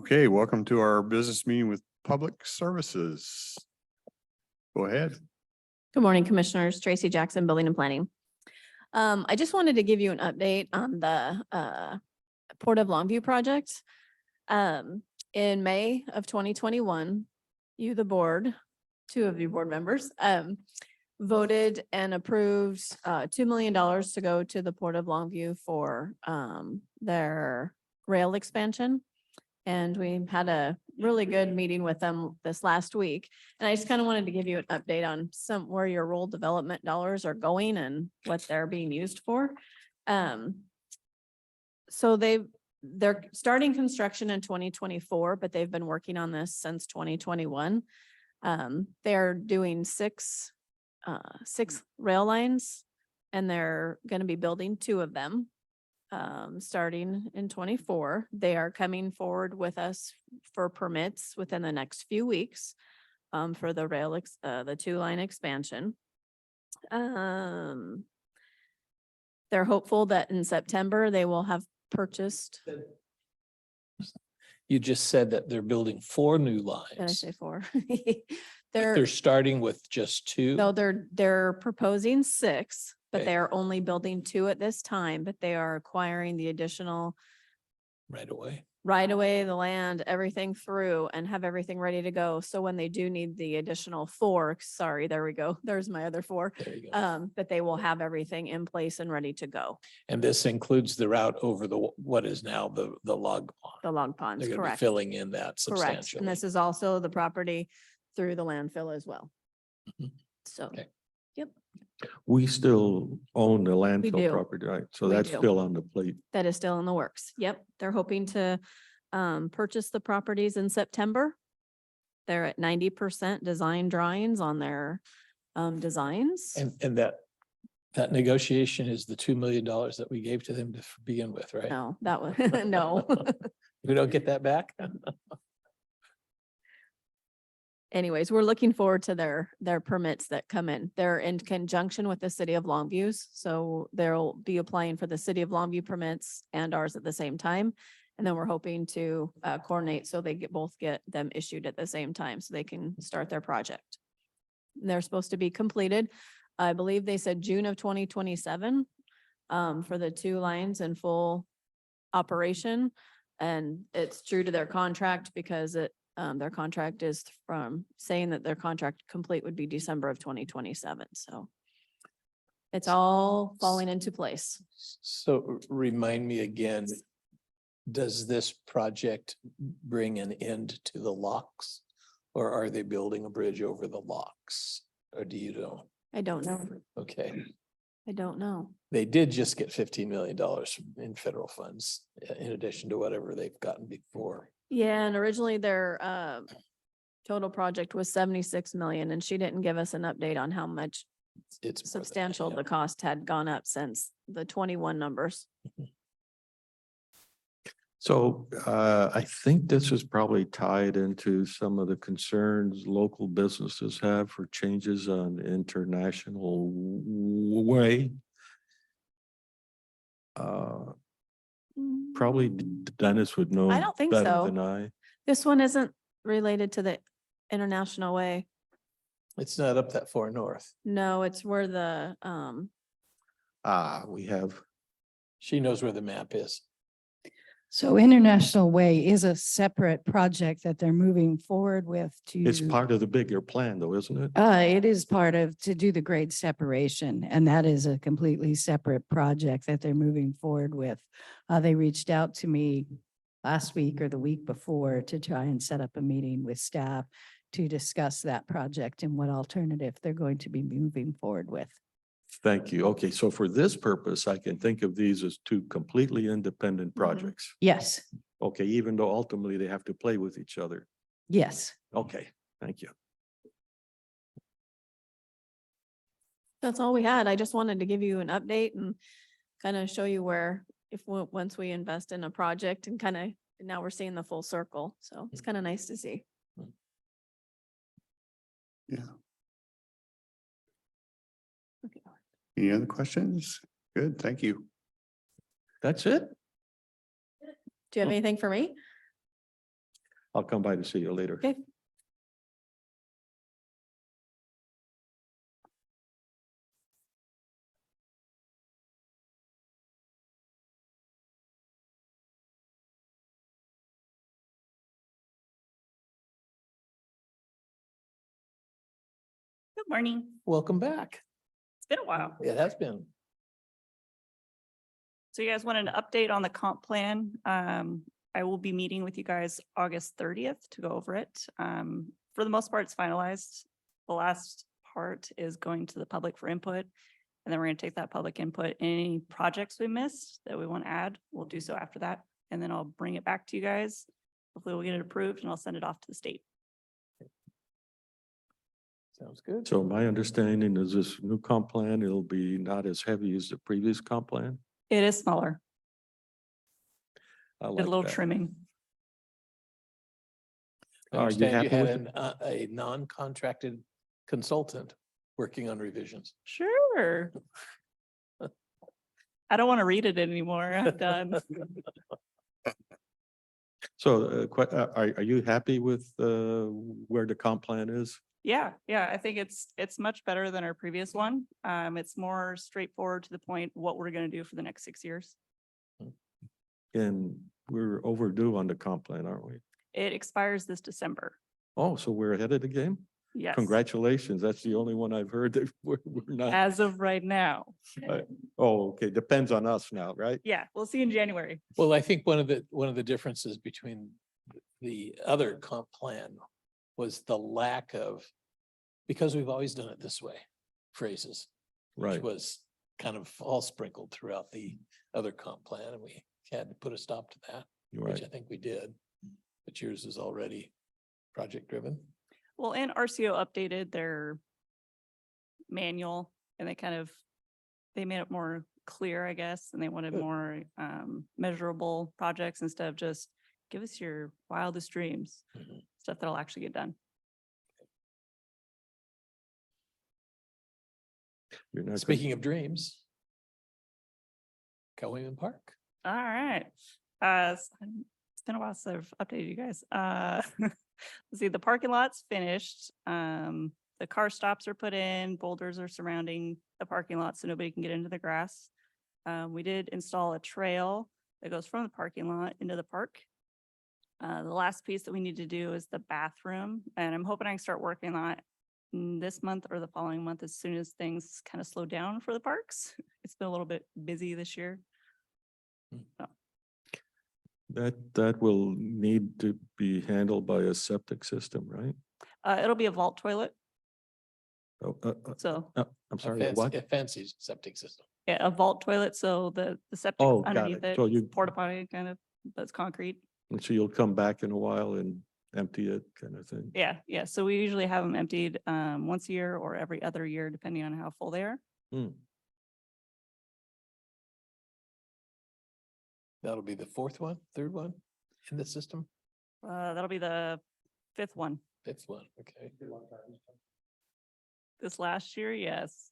Okay, welcome to our business meeting with Public Services. Go ahead. Good morning, Commissioners. Tracy Jackson, Building and Planning. I just wanted to give you an update on the Port of Longview project. In May of 2021, you, the board, two of you board members, voted and approved $2 million to go to the Port of Longview for their rail expansion. And we had a really good meeting with them this last week. And I just kind of wanted to give you an update on where your rural development dollars are going and what they're being used for. So they're starting construction in 2024, but they've been working on this since 2021. They're doing six rail lines, and they're going to be building 2 of them. Starting in 24, they are coming forward with us for permits within the next few weeks for the the 2-line expansion. They're hopeful that in September they will have purchased. You just said that they're building 4 new Did I lines. say 4? They're starting with just 2. No, they're proposing 6. But Okay. they are only building 2 at this time, but they are acquiring the additional Right away. right away, the land, everything through, and have everything ready to go. So when they do need the additional 4, sorry, there we go. There's my other 4. There you go. That they will have everything in place and ready to go. And this includes the route over what is now the log pond. The log ponds, They're going to be correct. filling in that Correct. substantially. And this is also the property through the landfill as well. Mhm. So, Okay. yep, We still own the do. landfill property, right? So We that's do. still on the plate. that is still in the works. Yep, they're hoping to purchase the properties in September. They're at 90% design drawings on their designs. And that negotiation is the $2 million that we gave to them to begin with, right? No, that was, no. We don't get that back? Anyways, we're looking forward to their permits that come in. They're in conjunction with the city of Longview's. So they'll be applying for the city of Longview permits and ours at the same time. And then we're hoping to coordinate so they both get them issued at the same time so they can start their project. They're supposed to be completed. I believe they said June of 2027 for the 2 lines in full operation. And it's true to their contract because their contract is from saying that their contract complete would be December of 2027. So it's all falling into place. So remind me again, does this project bring an end to the locks? Or are they building a bridge over the locks? Or do you know? I don't know. Okay, I don't know. they did just get $15 million in federal funds in addition to whatever they've gotten before. Yeah, and originally their total project was 76 million, and she didn't give us an update on how much It's more than that, substantial yeah. the cost had gone up since the 21 numbers. So I think this is probably tied into some of the concerns local businesses have for changes on international way. Probably Dennis would know I don't think better so. than I. This one isn't related to the international way. It's not up that far north. No, it's where the We have, She knows where the map is. So International Way is a separate project that they're moving forward with to. it's part of the bigger plan though, isn't it? It is part of, to do the grade separation, and that is a completely separate project that they're moving forward with. They reached out to me last week or the week before to try and set up a meeting with staff to discuss that project and what alternative they're going to be moving forward with. Thank you. Okay, so for this purpose, I can think of these as 2 completely independent projects. Yes, Okay, even though ultimately they have to play with each other. yes. Okay, thank you. that's all we had. I just wanted to give you an update and kind of show you where once we invest in a project and kind of now we're seeing the full circle. So it's kind of nice to see. Yeah. Okay. Any other questions? Good, thank you. That's it? Do you have anything for me? I'll come by to see you later. Okay. Good morning. Welcome back. It's been a while. It has been. So you guys wanted an update on the comp plan. I will be meeting with you guys August 30th to go over it. For the most part, it's finalized. The last part is going to the public for input. And then we're going to take that public input. Any projects we missed that we want to add, we'll do so after that. And then I'll bring it back to you guys. Hopefully we'll get it approved and I'll send it off to the state. Sounds good. So my understanding is this new comp plan, it'll be not as heavy as the previous comp plan. It is smaller, I a like little that. trimming. I Are you understand you happy had with a non-contracted consultant working on revisions. Sure. I don't want to read it anymore. I'm done. So are you happy with where the comp plan is? Yeah, I think it's much better than our previous one. It's more straightforward to the point what we're gonna do for the next 6 years. And we're overdue on the comp plan, aren't we? It expires this December. Oh, so we're ahead of the game? Yes. Congratulations. That's the only one I've heard that we're not. As of right now. Oh, okay. Depends on us now, right? Yeah, we'll see in January. Well, I think one of the differences between the other comp plan was the lack of, because we've always done it this way, phrases. Which Right. was kind of all sprinkled throughout the other comp plan, and we had to put a stop to that, You're which right. I think we did. But yours is already project driven. Well, and RCO updated their manual and they made it more clear, I guess, and they wanted Good. more measurable projects instead of just give us your wildest dreams, Mhm. stuff that'll actually get done. You're not. Speaking of dreams. Cowan Park. All right. It's been a while since I've updated you guys. Let's see, the parking lot's finished. The car stops are put in, boulders are surrounding the parking lot so nobody can get into the grass. We did install a trail that goes from the parking lot into the park. The last piece that we need to do is the bathroom, and I'm hoping I can start working on it this month or the following month as soon as things kind of slow down for the parks. It's been a little bit busy this year. That will need to be handled by a septic system, right? It'll be a vault toilet, Oh, so I'm sorry, what? A fancy septic system. yeah, a vault toilet, so the septic Oh, got underneath it. it, So you- porta potty kind of, but it's concrete. And so you'll come back in a while and empty it kind of thing? Yeah, so we usually have them emptied once a year or every other year, depending on how full they are. Hmm. That'll be the third one in the system, That'll be the fifth one. fifth one, okay. This last year, yes.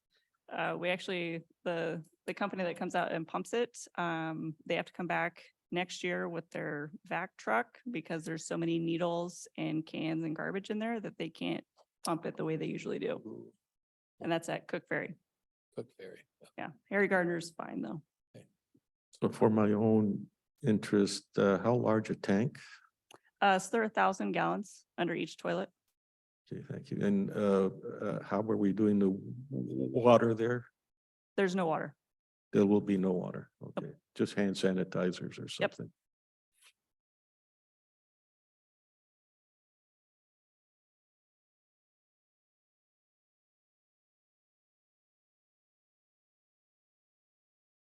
We actually, the company that comes out and pumps it, they have to come back next year with their vac truck because there's so many needles and cans and garbage in there that they can't pump it the way they usually do. Ooh, And that's at Cook Ferry. Cook Ferry. Yeah, Harry Gardner's fine though. So for my own interest, how large a tank? So there are 1,000 gallons under each toilet. Okay, thank you. And how are we doing the water there? There's no water. There will be no water. Okay, just hand sanitizers or Yep. something.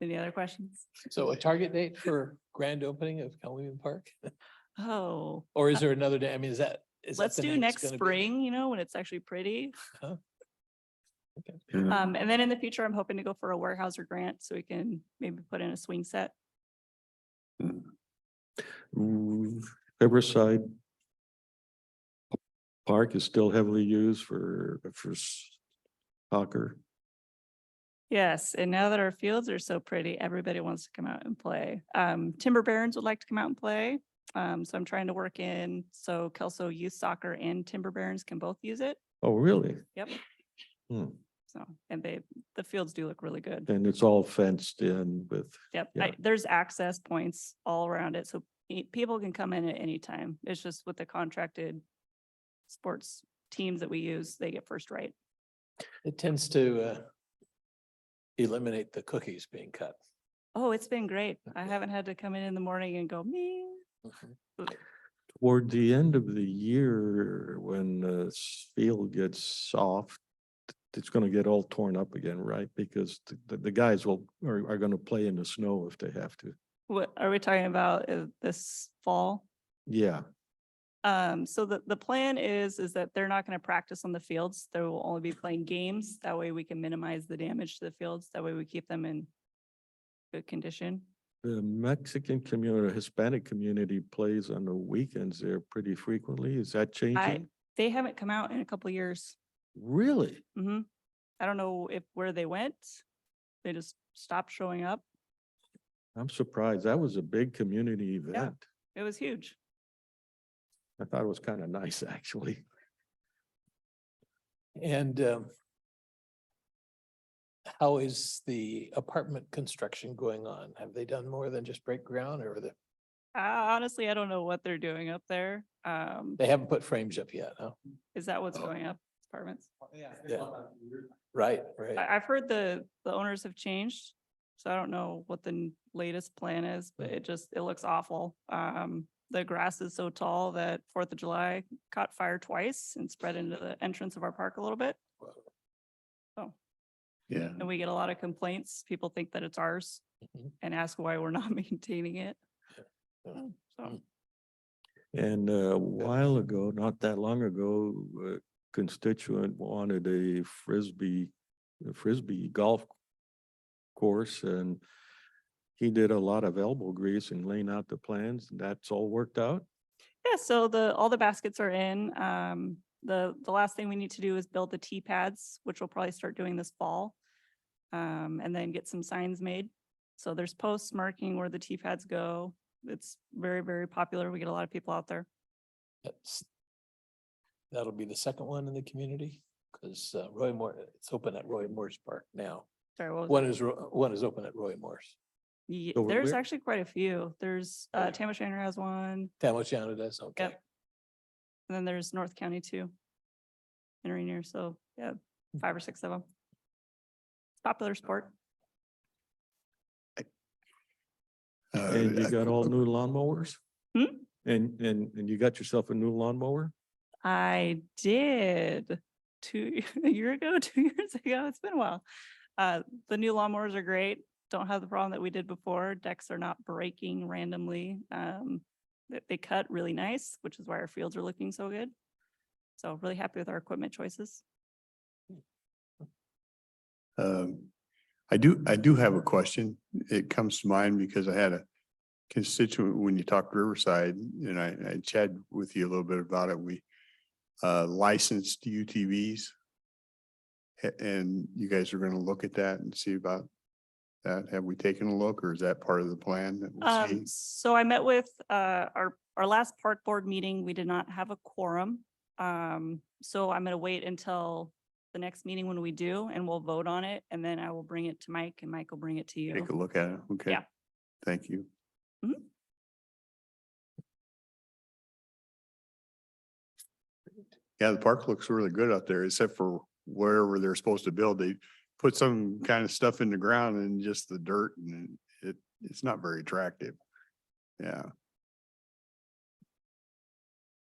Any other questions? So a target date for grand opening of Cowan Park? Oh, Or is there another day? I mean, is that? let's the do night it's next gonna be? spring, when it's actually pretty. Huh? Okay. Yeah. And then in the future, I'm hoping to go for a Warehouser grant so we can maybe put in a swing set. Riverside Park is still heavily used for soccer. Yes, and now that our fields are so pretty, everybody wants to come out and play. Timber Barons would like to come out and play. So I'm trying to work in, so Kelso Youth Soccer and Timber Barons can both use it. Oh, really? Yep. Hmm. So, and the fields do look really good. And it's all fenced in with, Yep, yeah. there's access points all around it, so people can come in at any time. It's just with the contracted sports teams that we use, they get first right. It tends to eliminate the cookies being cut. Oh, it's been great. I haven't had to come in the morning and go, me. toward the end of the year, when the field gets soft, it's gonna get all torn up again, right? Because the guys are gonna play in the snow if they have to. What are we talking about this fall? Yeah, So the plan is that they're not going to practice on the fields. They will only be playing games. That way we can minimize the damage to the fields. That way we keep them in good condition. the Mexican community, Hispanic community plays on the weekends there pretty frequently. Is that changing? They haven't come out in a couple of years. Really? Hmm. I don't know where they went. They just stopped showing up. I'm surprised. That was a big community event. It was huge. I thought it was kind of nice, actually. And how is the apartment construction going on? Have they done more than just break ground, or Honestly, I don't know what they're doing up there. they haven't put frames up yet? Huh? Is that what's going up? Apartments? Yeah. Right, right. I've heard the owners have changed, so I don't know what the latest plan is, but it looks awful. The grass is so tall that 4th of July caught fire twice and spread into the entrance of our park a little bit. So, Yeah. and we get a lot of complaints. People think that it's ours Mhm. and ask why we're not maintaining it. Yeah. So, And a while ago, not that long ago, a constituent wanted a frisbee golf course, and he did a lot of elbow grease and laying out the plans, and that's all worked out. yeah, so all the baskets are in. The last thing we need to do is build the tee pads, which we'll probably start doing this fall. And then get some signs made. So there's posts marking where the tee pads go. It's very, very popular. We get a lot of people out there. That'll be the second one in the community, because Roy Moore, it's open at Roy Moore's Park now. Sorry, what was One is open at Roy Moore's. Over there's where? actually quite a few. There's Tamashaner has one. Tamochana does, okay. Yep. And then there's North County too. In Rainier, so yeah, 5 or 6 of them. Popular sport. And you got all new lawnmowers? Hmm? And you got yourself a new lawnmower? I did a year ago, 2 years ago. It's been a while. The new lawnmowers are great. Don't have the problem that we did before. Decks are not breaking randomly. They cut really nice, which is why our fields are looking so good. So really happy with our equipment choices. I do have a question. It comes to mind because I had a constituent when you talked Riverside, and I chatted with you a little bit about it. We licensed UTVs. And you guys are gonna look at that and see about that. Have we taken a look, or is that part of the plan that we'll see? So I met with our last park board meeting. We did not have a quorum. So I'm gonna wait until the next meeting when we do, and we'll vote on it, and then I will bring it to Mike, and Mike will bring it to you. Take a look at it. Okay. Yeah. Thank you. Mhm. Yeah, the park looks really good out there, except for wherever they're supposed to build. They put some kind of stuff in the ground and just the dirt, and it's not very attractive. Yeah.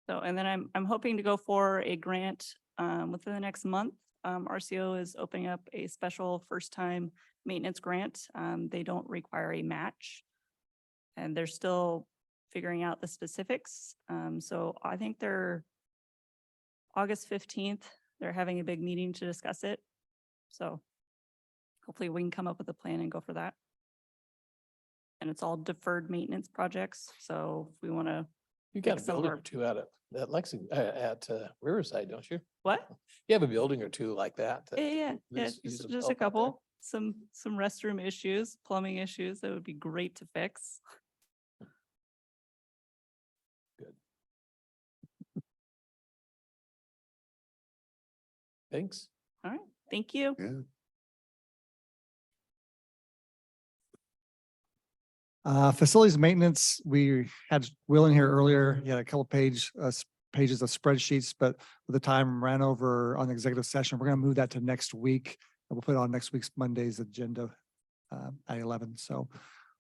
So, and then I'm hoping to go for a grant within the next month. RCO is opening up a special first-time maintenance grant. They don't require a match. And they're still figuring out the specifics. So I think they're August 15th, they're having a big meeting to discuss it. So hopefully we can come up with a plan and go for that. And it's all deferred maintenance projects. So if we want to, You got a Fix some building more. or two out at at Riverside, don't you? what? You have a building or two like that. that Yeah, use- use just them a help out there. couple, some restroom issues, plumbing issues that would be great to fix. Thanks. All right, thank you. Yeah. Facilities maintenance, we had Will in here earlier. He had a couple pages of spreadsheets, but the time ran over on the executive session. We're gonna move that to next week. And we'll put it on next week's Monday's agenda at 11. So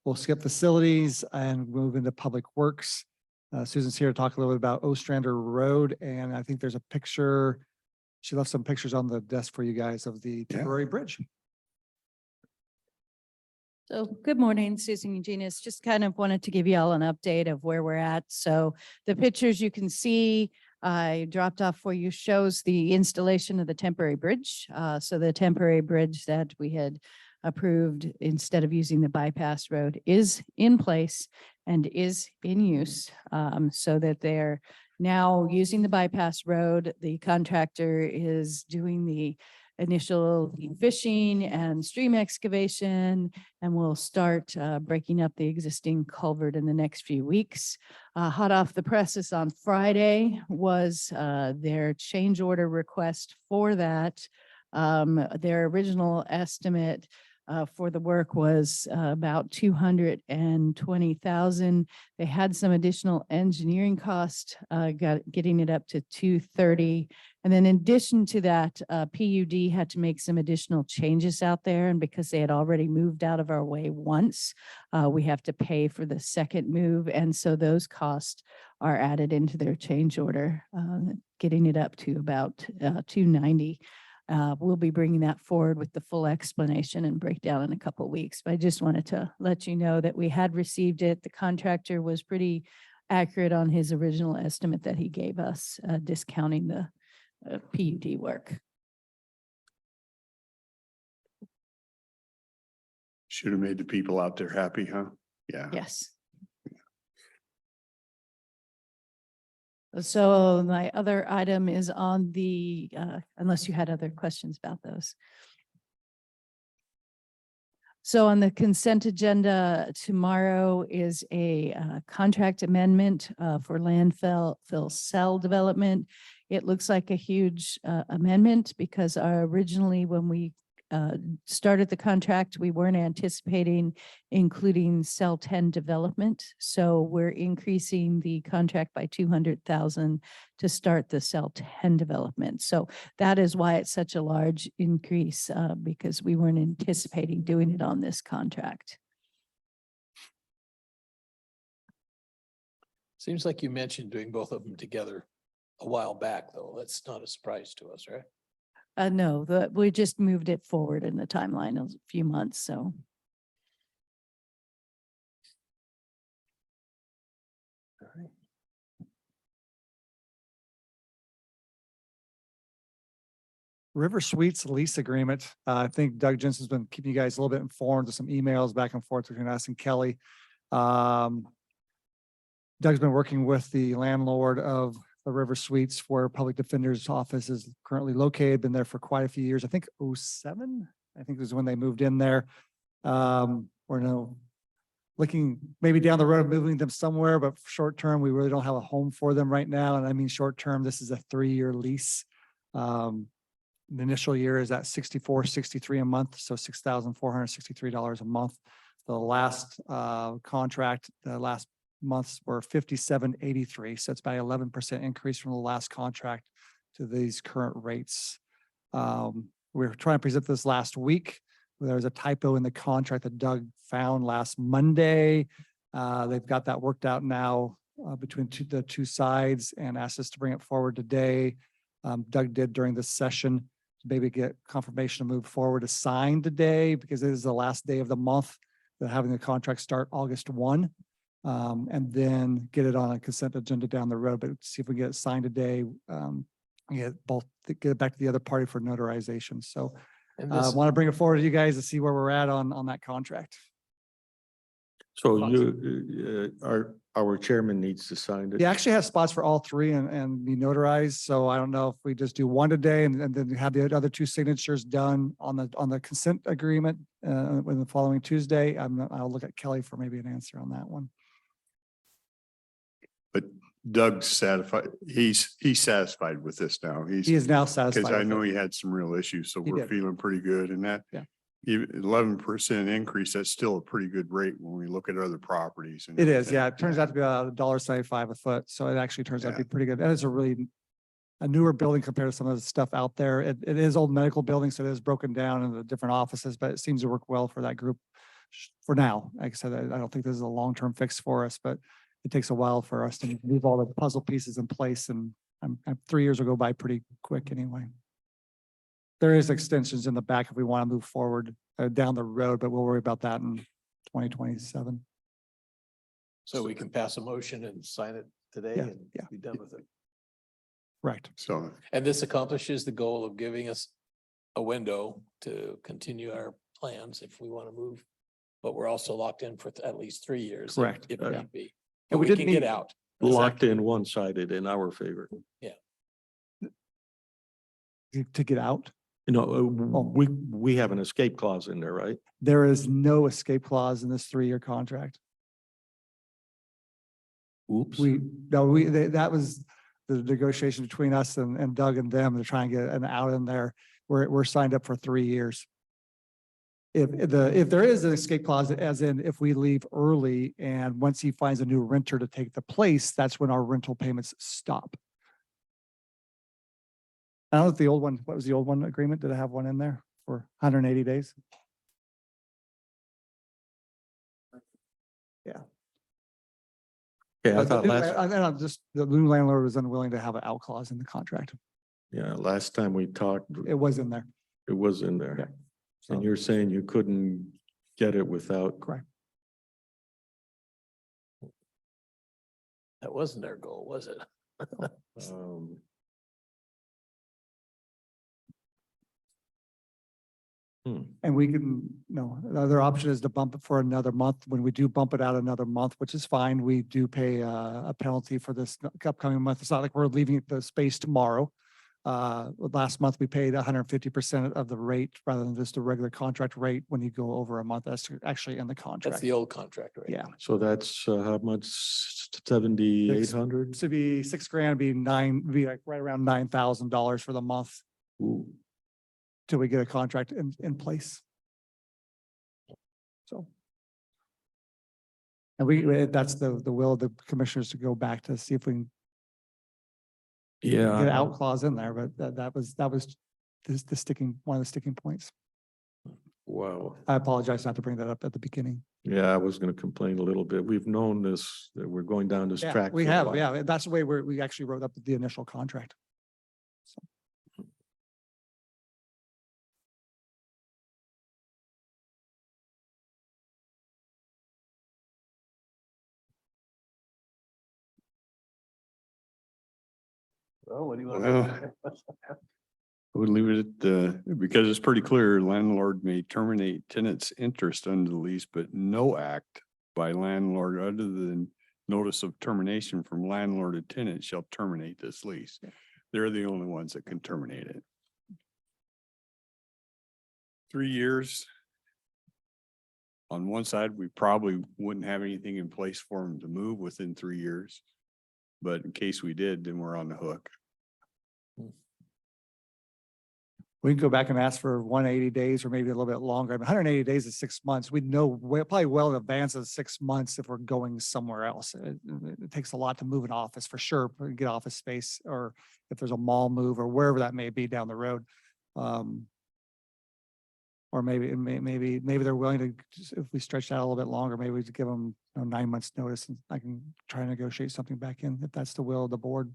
we'll skip facilities and move into public works. Susan's here to talk a little bit about Ostrander Road, and I think there's a picture. She left some pictures on the desk for you guys of the Yeah. temporary bridge. So good morning, Susan Eugenius. Just kind of wanted to give you all an update of where we're at. So the pictures you can see, I dropped off for you shows the installation of the temporary bridge. So the temporary bridge that we had approved instead of using the bypass road is in place and is in use, so that they're now using the bypass road. The contractor is doing the initial fishing and stream excavation, and we'll start breaking up the existing culvert in the next few weeks. Hot off the presses on Friday was their change order request for that. Their original estimate for the work was about 220,000. They had some additional engineering cost, getting it up to 230. And then in addition to that, PUD had to make some additional changes out there. And because they had already moved out of our way once, we have to pay for the second move. And so those costs are added into their change order, getting it up to about 290. We'll be bringing that forward with the full explanation and breakdown in a couple of weeks. But I just wanted to let you know that we had received it. The contractor was pretty accurate on his original estimate that he gave us, discounting the PUD work. Should have made the people out there happy, huh? Yeah. Yes. So my other item is on the, unless you had other questions about those. So on the consent agenda tomorrow is a contract amendment for landfill cell development. It looks like a huge amendment because originally when we started the contract, we weren't anticipating including cell 10 development. So we're increasing the contract by 200,000 to start the cell 10 development. So that is why it's such a large increase, because we weren't anticipating doing it on this contract. Seems like you mentioned doing both of them together a while back, though. That's not a surprise to us, right? No, we just moved it forward in the timeline of a few months, so. All right. River Suites lease agreement. I think Doug Jensen's been keeping you guys a little bit informed of some emails back and forth between us and Kelly. Doug's been working with the landlord of the River Suites where Public Defender's office is currently located, been there for quite a few years. I think 07, I think was when they moved in there. Or no, looking maybe down the road of moving them somewhere, but for short term, we really don't have a home for them right now. And I mean, short term, this is a 3-year lease. The initial year is at $64.63 a month, so $6,463 a month. The last contract, the last months were $57.83, so it's about 11% increase from the last contract to these current rates. We were trying to present this last week. There was a typo in the contract that Doug found last Monday. They've got that worked out now between the two sides and asked us to bring it forward today. Doug did during this session to maybe get confirmation to move forward to sign today because it is the last day of the month. They're having the contract start August 1. And then get it on a consent agenda down the road, but see if we get it signed today. Get it back to the other party for notarization. So And I this, want to bring it forward to you guys to see where we're at on that contract. So our chairman needs to sign it. He actually has spots for all three and be notarized. So I don't know if we just do one today and then have the other two signatures done on the consent agreement when the following Tuesday. I'll look at Kelly for maybe an answer on that one. Doug's satisfied, he's satisfied with this now. He is now satisfied. Because I with know it. he had some real issues, so He we're did. feeling pretty good and that. Yeah. Even 11% increase, that's still a pretty good rate when we look at other properties. and It is, everything. yeah. It turns out to be about $1.75 a foot. So it actually turns out to be pretty good. And it's a newer building compared to some of the stuff out there. It is old medical building, so it is broken down into different offices, but it seems to work well for that group for now. Like I said, I don't think this is a long-term fix for us, but it takes a while for us to move all the puzzle pieces in place, and 3 years will go by pretty quick anyway. There is extensions in the back if we want to move forward down the road, but we'll worry about that in 2027. So we can pass a motion and sign it today Yeah, and yeah. be done with it. Right. So, And this accomplishes the goal of giving us a window to continue our plans if we want to move. But we're also locked in for at least 3 years. Correct. If Yeah. need be. And But we we did can get meet- out. Locked in one-sided in our favor. To get out. You know, Oh. we have an escape clause in there, right? There is no escape clause in this 3-year contract. Oops. That was the negotiation between us and Doug and them to try and get an out in there. We're signed up for 3 years. If there is an escape clause, as in if we leave early and once he finds a new renter to take the place, that's when our rental payments stop. I don't know if the old one, what was the old one agreement? Did it have one in there for 180 days? Yeah, I The thought new last, the new landlord was unwilling to have an out clause in the contract. yeah, last time we talked, It was in there. it was in Yeah. there. So- And you're saying you couldn't get it without, Correct. That wasn't our goal, was it? um, And we can, no, the other option is to bump it for another month. When we do bump it out another month, which is fine, we do pay a penalty for this upcoming month. It's not like we're leaving the space tomorrow. Last month, we paid 150% of the rate rather than just the regular contract rate when you go over a month. That's actually in the That's contract. the old contract, right? Yeah. so that's how much, 7,800? To be $6,000, be like right around $9,000 for the month Ooh, till we get a contract in place. So. And that's the will of the commissioners to go back to see if we can yeah. get an out clause in there, but that was one of the sticking points. Wow. I apologize not to bring that up at the beginning. Yeah, I was gonna complain a little bit. We've known this, that we're going down this Yeah, track. we for a have, while. yeah, that's the way we actually wrote up the initial contract. Well, what do you want? Well, I would leave it at, because it's pretty clear landlord may terminate tenant's interest under the lease, but no act by landlord other than notice of termination from landlord to tenant shall terminate this lease. They're the only ones that can terminate it. 3 years. On one side, we probably wouldn't have anything in place for them to move within 3 years. But in case we did, then we're on the hook. We can go back and ask for 180 days or maybe a little bit longer. I mean, 180 days is 6 months. We'd know probably well in advance of 6 months if we're going somewhere else. It takes a lot to move an office for sure, get office space, or if there's a mall move or wherever that may be down the road. Or maybe they're willing to, if we stretch that a little bit longer, maybe we just give them 9 months notice and I can try and negotiate something back in if that's the will of the board.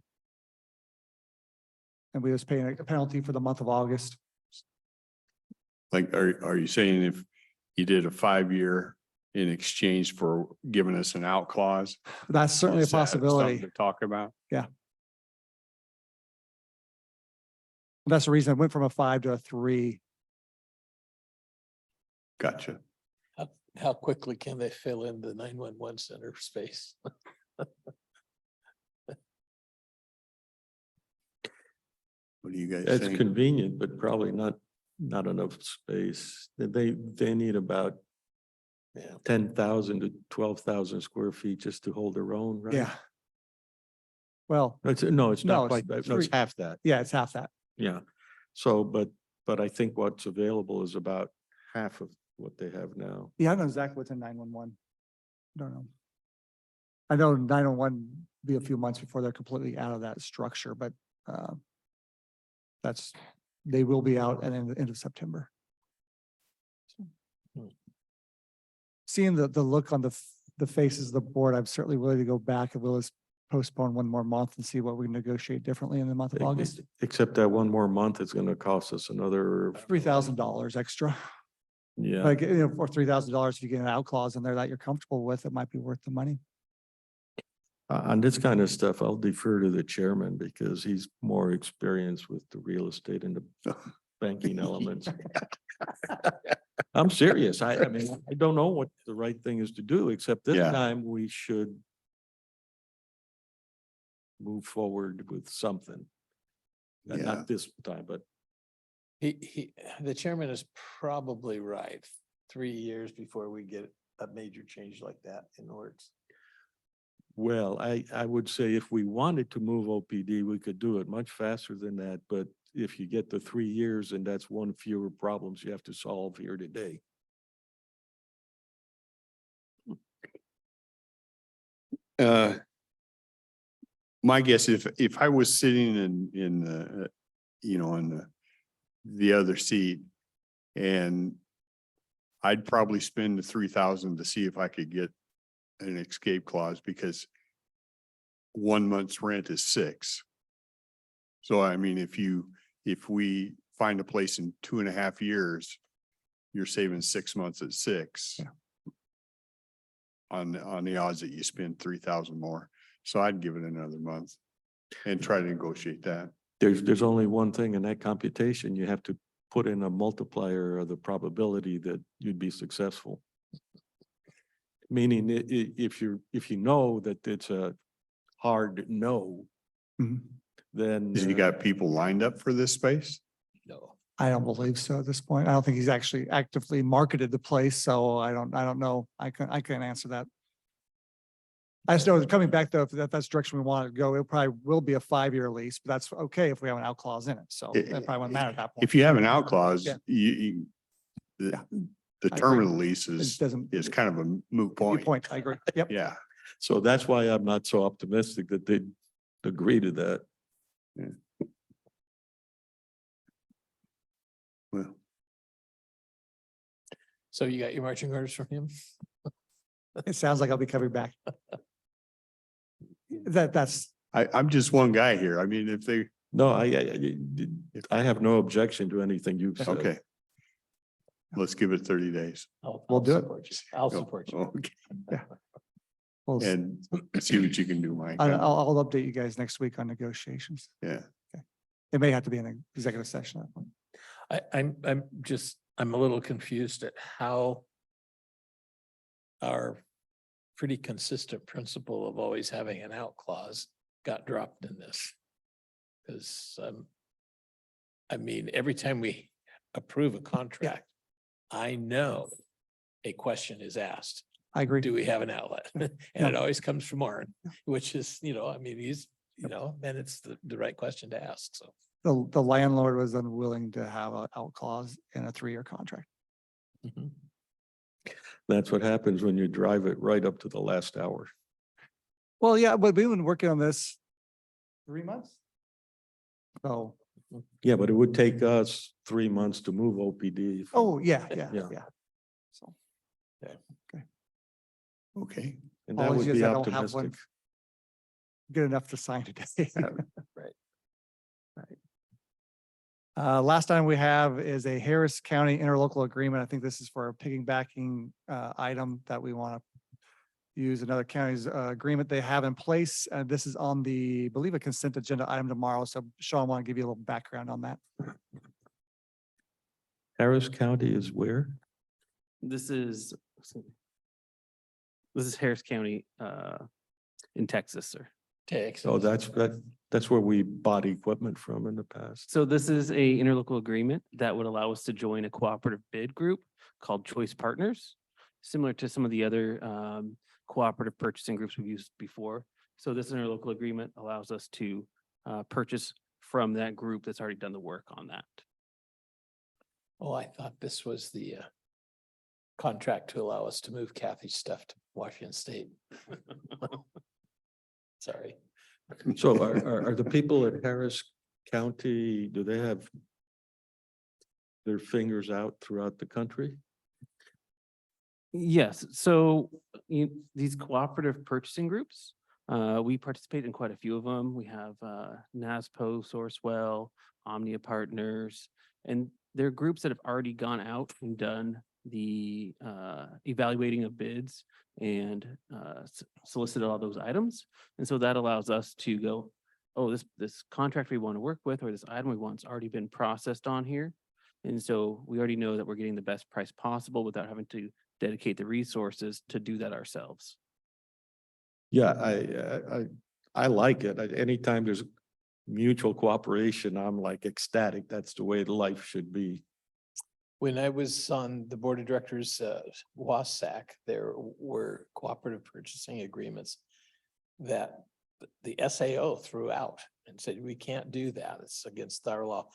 And we just pay a penalty for the month of August. Like, are you saying if you did a 5-year in exchange for giving us an out clause? That's certainly a Is that something possibility. To talk about. That's the reason I went from a 5 to a 3. Gotcha. How quickly can they fill in the 911 center space? What do you guys It's think? convenient, but probably not enough space. They need about Yeah. 10,000 to 12,000 square feet just to hold their own, right? Yeah. Well, It's, it's No, not it's quite, no, it's three. half that. yeah, it's half that. Yeah. So, but I think what's available is about half of what they have now. Yeah, I don't know exactly what's in 911. Don't know. I know 911 be a few months before they're completely out of that structure, but that's, they will be out at the end of September. Seeing the look on the faces of the board, I'm certainly willing to go back and we'll just postpone one more month and see what we negotiate differently in the month of August. Except that one more month is gonna cost us another, $3,000 extra. yeah. Like, you know, for $3,000, if you get an out clause in there that you're comfortable with, it might be worth the money. On this kind of stuff, I'll defer to the chairman because he's more experienced with the real estate and the banking elements. I'm serious. I mean, I don't know what the right thing is to do, except this Yeah. time we should move forward with something. Yeah. Not this time, but The chairman is probably right. 3 years before we get a major change like that in the works. well, I would say if we wanted to move OPD, we could do it much faster than that. But if you get the 3 years and that's one fewer problems you have to solve here today. My guess, if I was sitting in the, you know, in the other seat, and I'd probably spend the 3,000 to see if I could get an escape clause, because 1 month's rent is 6. So I mean, if we find a place in 2.5 years, you're saving 6 months at 6. Yeah. On the odds that you spend 3,000 more. So I'd give it another month and try to negotiate that. There's only one thing in that computation. You have to put in a multiplier of the probability that you'd be successful. Meaning if you know that it's a hard no, Mhm. then. Has he got people lined up for this space? No. I don't believe so at this point. I don't think he's actually actively marketed the place, so I don't know. I can't answer that. I just know that coming back though, if that's the direction we want to go, it probably will be a 5-year lease, but that's okay if we have an out clause in it. So It- that probably won't matter at that point. If you have an out clause, Yeah. the I term agree. of the lease It is doesn't. kind of a moot Good point. point. I agree. Yep. Yeah. So that's why I'm not so optimistic that they'd agree to that. Well, So you got your marching orders from him? It sounds like I'll be coming back. That's, I'm just one guy here. I mean, if they, No, I have no objection to anything you've said. okay. Let's give it 30 days. We'll do it. support you. I'll support you. Okay. we'll s- And see what you can do, Mike. I'll update you guys next week on negotiations. Yeah. It may have to be an executive session. I'm a little confused at how our pretty consistent principle of always having an out clause got dropped in this. Because, I mean, every time we approve a contract, I know a question is asked. I agree. Do we have an outlet? And Yeah. it always comes from Warren, which is, I mean, he's, and it's the right question to ask, so. The landlord was unwilling to have an out clause in a 3-year contract. Mhm. That's what happens when you drive it right up to the last hour. Well, yeah, but we've been working on this 3 months. So, Yeah, but it would take us 3 months to move OPD. oh, yeah. Yeah. So, Okay. And that would apologies, be I don't have one optimistic. good enough to sign today. Right. Last time we have is a Harris County interlocal agreement. I think this is for a piggybacking item that we want to use another county's agreement they have in place. This is on the, I believe, a consent agenda item tomorrow. So Sean, I want to give you a little background on that. Harris County is where? This is Harris County, in Texas, sir. Texas. Oh, that's where we bought equipment from in the past. So this is a interlocal agreement that would allow us to join a cooperative bid group called Choice Partners, similar to some of the other cooperative purchasing groups we've used before. So this interlocal agreement allows us to purchase from that group that's already done the work on that. Oh, I thought this was the contract to allow us to move Kathy's stuff to Washington State. Sorry. So are the people at Harris County, do they have their fingers out throughout the country? Yes, so these cooperative purchasing groups, we participate in quite a few of them. We have NASPO, Sourcewell, Omnia Partners, and they're groups that have already gone out and done the evaluating of bids and solicited all those items. And so that allows us to go, oh, this contract we want to work with, or this item we want's already been processed on here. And so we already know that we're getting the best price possible without having to dedicate the resources to do that ourselves. Yeah, I like it. Anytime there's mutual cooperation, I'm like ecstatic. That's the way life should be. When I was on the board of directors, WASAC, there were cooperative purchasing agreements that the SAO threw out and said, we can't do that. It's against our law.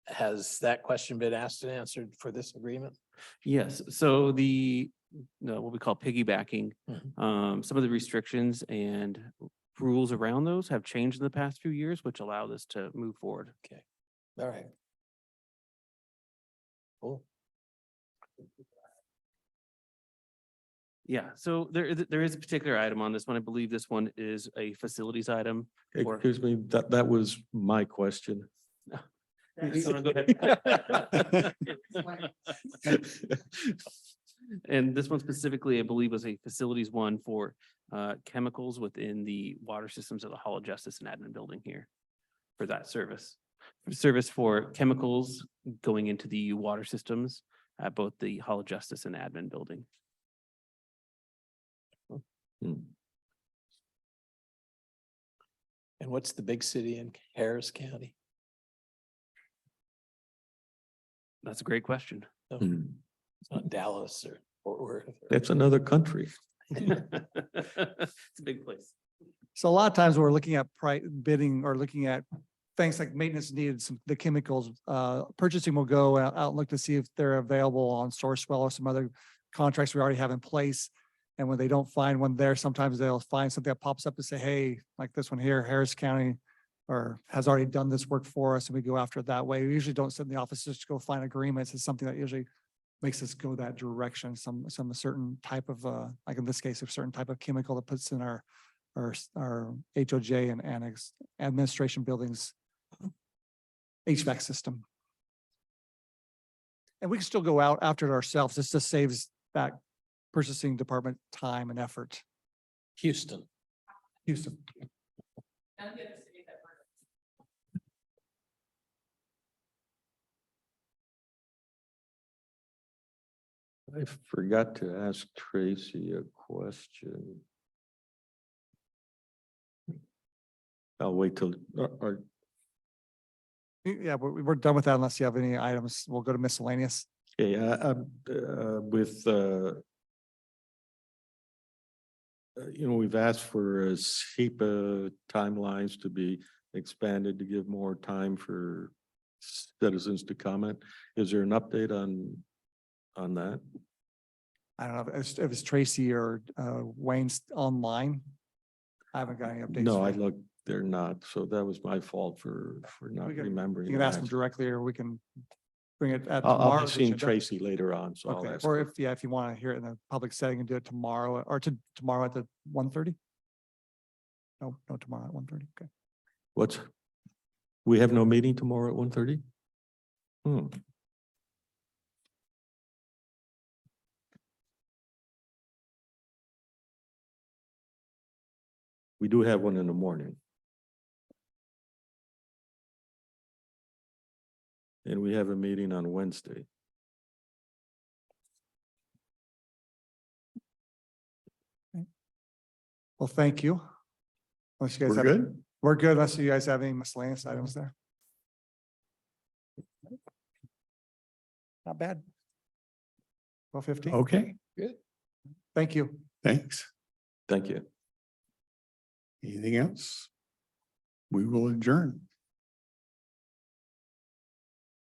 Has that question been asked and answered for this agreement? Yes, so what we call piggybacking, some of the restrictions and rules around those have changed in the past few years, which allow this to move forward. Okay, all right. Cool. Yeah, so there is a particular item on this one. I believe this one is a facilities item. Or- Excuse me, that was my question. So go ahead. And this one specifically, I believe, was a facilities one for chemicals within the water systems of the Hall of Justice and Admin building here for that service. Service for chemicals going into the water systems at both the Hall of Justice and Admin building. Hmm. And what's the big city in Harris County? That's a great question. No, Hmm. it's not Dallas or Fort Worth. That's another country. It's a big place. So a lot of times we're looking at bidding or looking at things like maintenance needed, the chemicals, purchasing will go out and look to see if they're available on Sourcewell or some other contracts we already have in place. And when they don't find one there, sometimes they'll find something that pops up and say, hey, like this one here, Harris County or has already done this work for us, and we go after it that way. We usually don't sit in the office just to go find agreements. It's something that usually makes us go that direction. Some certain type of, like in this case, a certain type of chemical that puts in our HOJ and annex administration buildings HVAC system. And we can still go out after it ourselves. This just saves that purchasing department time and effort. Houston. Houston. I forgot to ask Tracy a question. I'll wait till, Yeah, we're done with that unless you have any items. We'll go to miscellaneous. yeah, with, we've asked for SEPA timelines to be expanded to give more time for citizens to comment. Is there an update on that? I don't know if it's Tracy or Wayne's online. I haven't got any updates. No, for I you. looked, they're not. So that was my fault for not We can- remembering. You can to ask them directly, or we can bring it at I'll be tomorrow's seeing agenda. Tracy later on, so I'll Okay, ask. or her. if you want to hear it in a public setting and do it tomorrow or tomorrow at the 1:30? No, tomorrow at 1:30. Okay. What's, we have no meeting tomorrow at 1:30? We do have one in the morning. And we have a meeting on Wednesday. Well, thank you. Unless you guys We're have, good? we're good unless you guys have any miscellaneous items there. Not bad. 12:15. Okay, Thank you. thanks. Thank you. Anything else? We will adjourn.